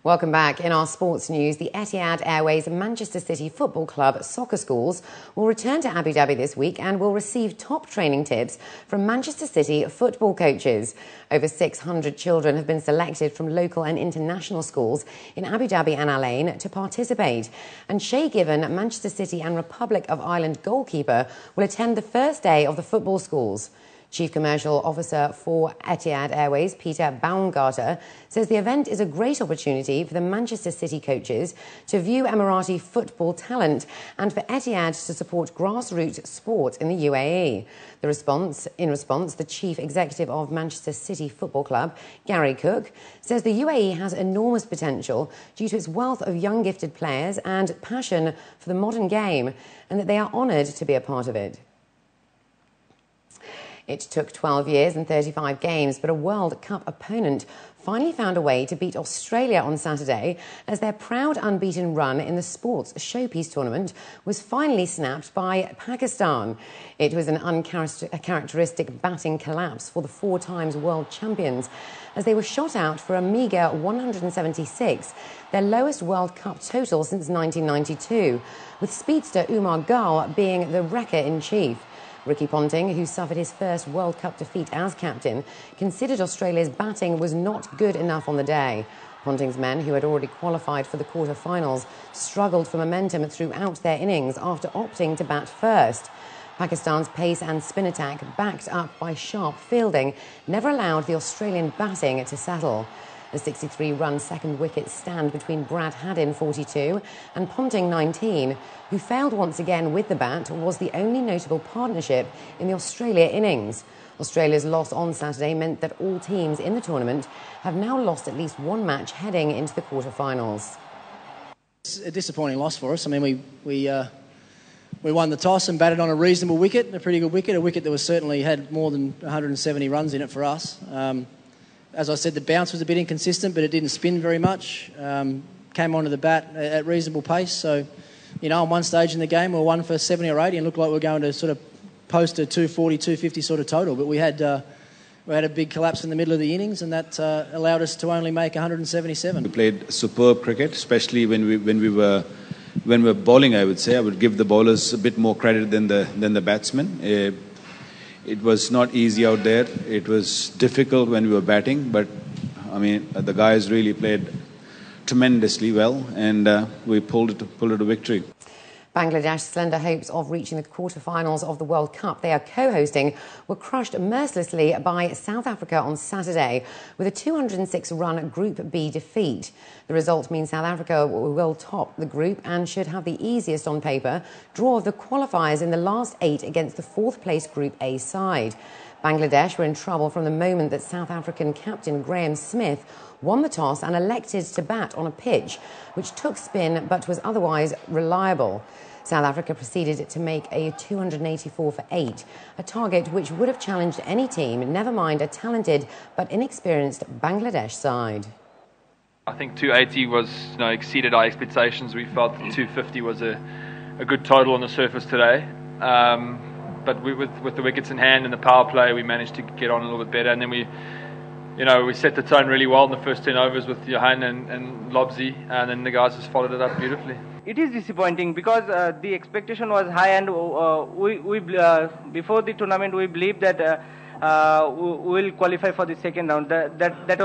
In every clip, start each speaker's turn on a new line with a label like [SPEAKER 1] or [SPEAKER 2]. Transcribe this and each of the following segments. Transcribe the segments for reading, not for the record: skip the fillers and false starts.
[SPEAKER 1] Welcome back. In our sports news, the Etihad Airways Manchester City Football Club soccer schools will return to Abu Dhabi this week and will receive top training tips from Manchester City football coaches. Over 600 children have been selected from local and international schools in Abu Dhabi and Al Ain to participate. And Shay Given, Manchester City and Republic of Ireland goalkeeper, will attend the first day of the football schools. Chief Commercial Officer for Etihad Airways, Peter Baumgarter, says the event is a great opportunity for the Manchester City coaches to view Emirati football talent and for Etihad to support grassroots sport in the UAE. In response, the Chief Executive of Manchester City Football Club, Gary Cook, says the UAE has enormous potential due to its wealth of young gifted players and passion for the modern game, and that they are honoured to be a part of it. It took 12 years and 35 games, but a World Cup opponent finally found a way to beat Australia on Saturday as their proud unbeaten run in the sports showpiece tournament was finally snapped by Pakistan. It was an uncharacteristic batting collapse for the four-times world champions as they were shot out for a meagre 176, their lowest World Cup total since 1992, with speedster Umar Gal being the wrecker-in-chief. Ricky Ponting, who suffered his first World Cup defeat as captain, considered Australia's batting was not good enough on the day. Ponting's men, who had already qualified for the quarter-finals, struggled for momentum throughout their innings after opting to bat first. Pakistan's pace and spin attack, backed up by sharp fielding, never allowed the Australian batting to settle. The 63-run second wicket stand between Brad Haddin, 42, and Ponting, 19, who failed once again with the bat, was the only notable partnership in the Australia innings. Australia's loss on Saturday meant that all teams in the tournament have now lost at least one match heading into the quarter-finals.
[SPEAKER 2] It's a disappointing loss for us. I mean, we won the toss and batted on a reasonable wicket, a pretty good wicket, a wicket that was certainly had more than 170 runs in it for us. As I said, the bounce was a bit inconsistent, but it didn't spin very much. Came onto the bat at reasonable pace. So, on one stage in the game, we were 1 for 70 or 80 and looked like we were going to sort of post a 240, 250 sort of total. But we had a big collapse in the middle of the innings, and that allowed us to only make 177.
[SPEAKER 3] We played superb cricket, especially when we were bowling. I would say I would give the bowlers a bit more credit than the batsmen. It was not easy out there. It was difficult when we were batting, but the guys really played tremendously well, and we pulled it a victory.
[SPEAKER 1] Bangladesh's slender hopes of reaching the quarter-finals of the World Cup they are co-hosting were crushed mercilessly by South Africa on Saturday with a 206-run Group B defeat. The result means South Africa will top the group and should have the easiest on paper draw of the qualifiers in the last 8 against the fourth-place Group A side. Bangladesh were in trouble from the moment that South African captain Graham Smith won the toss and elected to bat on a pitch which took spin but was otherwise reliable. South Africa proceeded to make a 284 for 8, a target which would have challenged any team, never mind a talented but inexperienced Bangladesh side.
[SPEAKER 4] I think 280 was, exceeded our expectations. We felt that 250 was a good total on the surface today. But with the wickets in hand and the power play, we managed to get on a little bit better. And then we set the tone really well in the first 10 overs with Johan and Lobsy, and then the guys just followed it up beautifully.
[SPEAKER 5] It is disappointing because the expectation was high, and we before the tournament we believed that we will qualify for the second round. That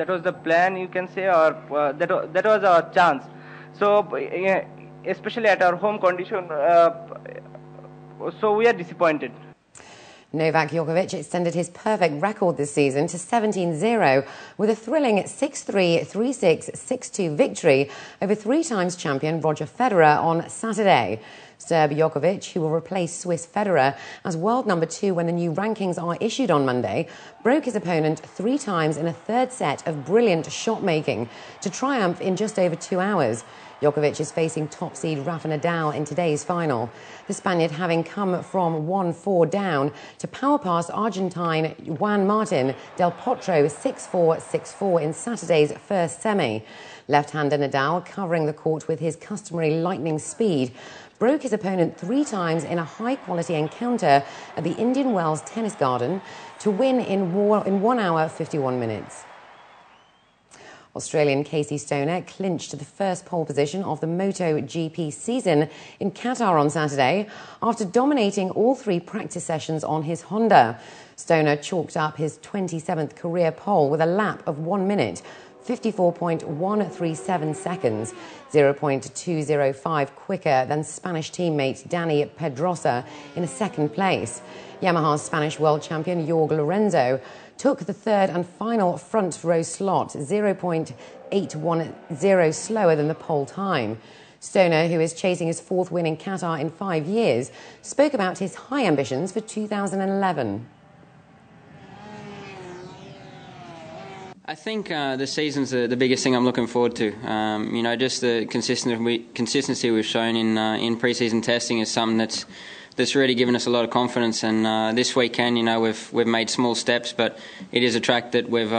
[SPEAKER 5] was the plan, you can say, or that was our chance. So especially at our home condition. So we are disappointed.
[SPEAKER 1] Novak Djokovic extended his perfect record this season to 17-0 with a thrilling 6-3, 3-6, 6-2 victory over three-times champion Roger Federer on Saturday. Serb Djokovic, who will replace Swiss Federer as world number 2 when the new rankings are issued on Monday, broke his opponent 3 times in a third set of brilliant shot-making to triumph in just over 2 hours. Djokovic is facing top seed Rafa Nadal in today's final. The Spaniard having come from 1-4 down to power past Argentine Juan Martin del Potro 6-4, 6-4 in Saturday's first semi. Left-hander Nadal, covering the court with his customary lightning speed, broke his opponent 3 times in a high-quality encounter at the Indian Wells Tennis Garden to win in 1 hour 51 minutes. Australian Casey Stoner clinched the first pole position of the MotoGP season in Qatar on Saturday after dominating all 3 practice sessions on his Honda. Stoner chalked up his 27th career pole with a lap of 1 minute, 54.137 seconds, 0.205 quicker than Spanish teammate Dani Pedrosa in second place. Yamaha's Spanish world champion Jorge Lorenzo took the third and final front row slot, 0.810 slower than the pole time. Stoner, who is chasing his 4th win in Qatar in 5 years, spoke about his high ambitions for 2011.
[SPEAKER 6] I think the season's the biggest thing I'm looking forward to. Just the consistency we've shown in pre-season testing is something that's really given us a lot of confidence. And this weekend, we've made small steps, but it is a track that we've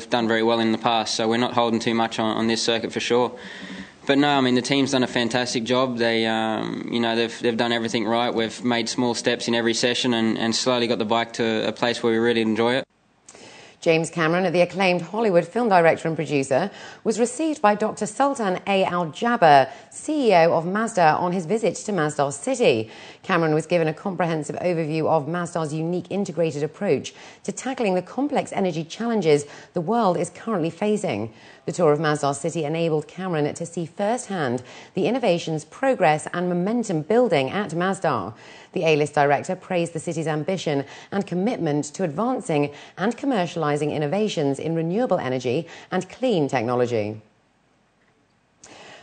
[SPEAKER 6] done very well in the past. So we're not holding too much on this circuit for sure. But no, the team's done a fantastic job. They've done everything right. We've made small steps in every session and slowly got the bike to a place where we really enjoy it.
[SPEAKER 1] James Cameron, the acclaimed Hollywood film director and producer, was received by Dr. Sultan A. Al-Jaber, CEO of Masdar, on his visit to Masdar City. Cameron was given a comprehensive overview of Masdar's unique integrated approach to tackling the complex energy challenges the world is currently facing. The tour of Masdar City enabled Cameron to see firsthand the innovations, progress and momentum building at Masdar. The A-list director praised the city's ambition and commitment to advancing and commercialising innovations in renewable energy and clean technology.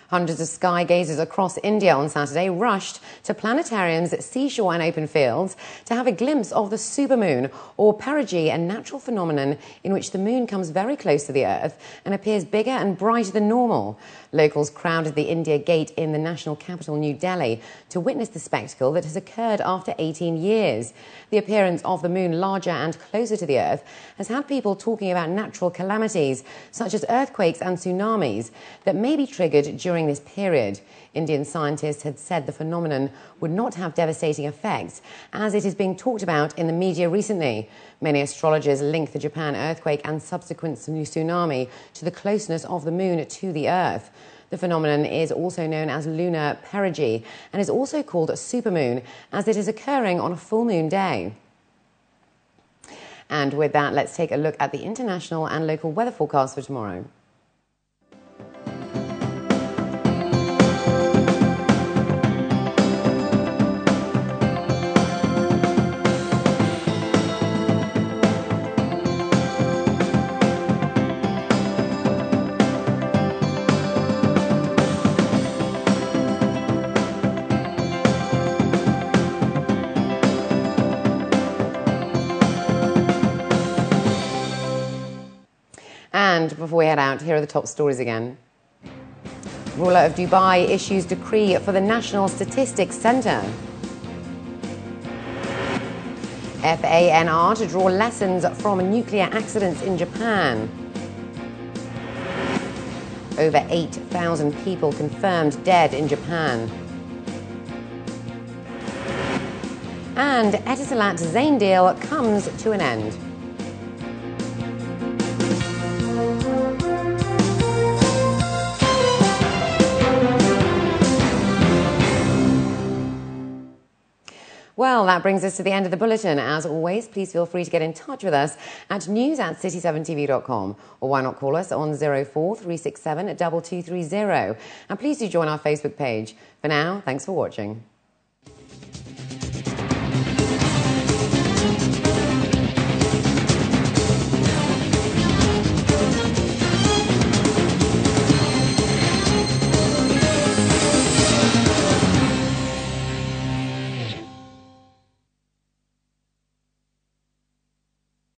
[SPEAKER 1] Hundreds of sky gazers across India on Saturday rushed to planetariums, seashore and open fields to have a glimpse of the supermoon, or perigee, a natural phenomenon in which the moon comes very close to the Earth and appears bigger and brighter than normal. Locals crowded the India Gate in the national capital, New Delhi, to witness the spectacle that has occurred after 18 years. The appearance of the moon larger and closer to the Earth has had people talking about natural calamities, such as earthquakes and tsunamis, that may be triggered during this period. Indian scientists had said the phenomenon would not have devastating effects, as it is being talked about in the media recently. Many astrologers link the Japan earthquake and subsequent tsunami to the closeness of the moon to the Earth. The phenomenon is also known as lunar perigee and is also called a supermoon, as it is occurring on a full moon day. And with that, let's take a look at the international and local weather forecast for tomorrow. And before we head out, here are the top stories again. Ruler of Dubai issues decree for the National Statistics Centre. FANR to draw lessons from nuclear accidents in Japan. Over 8,000 people confirmed dead in Japan. And Etisalat Zain deal comes to an end. Well, that brings us to the end of the bulletin. As always, please feel free to get in touch with us at news@city7tv.com, or why not call us on 04367 2230. And please do join our Facebook page. For now, thanks for watching.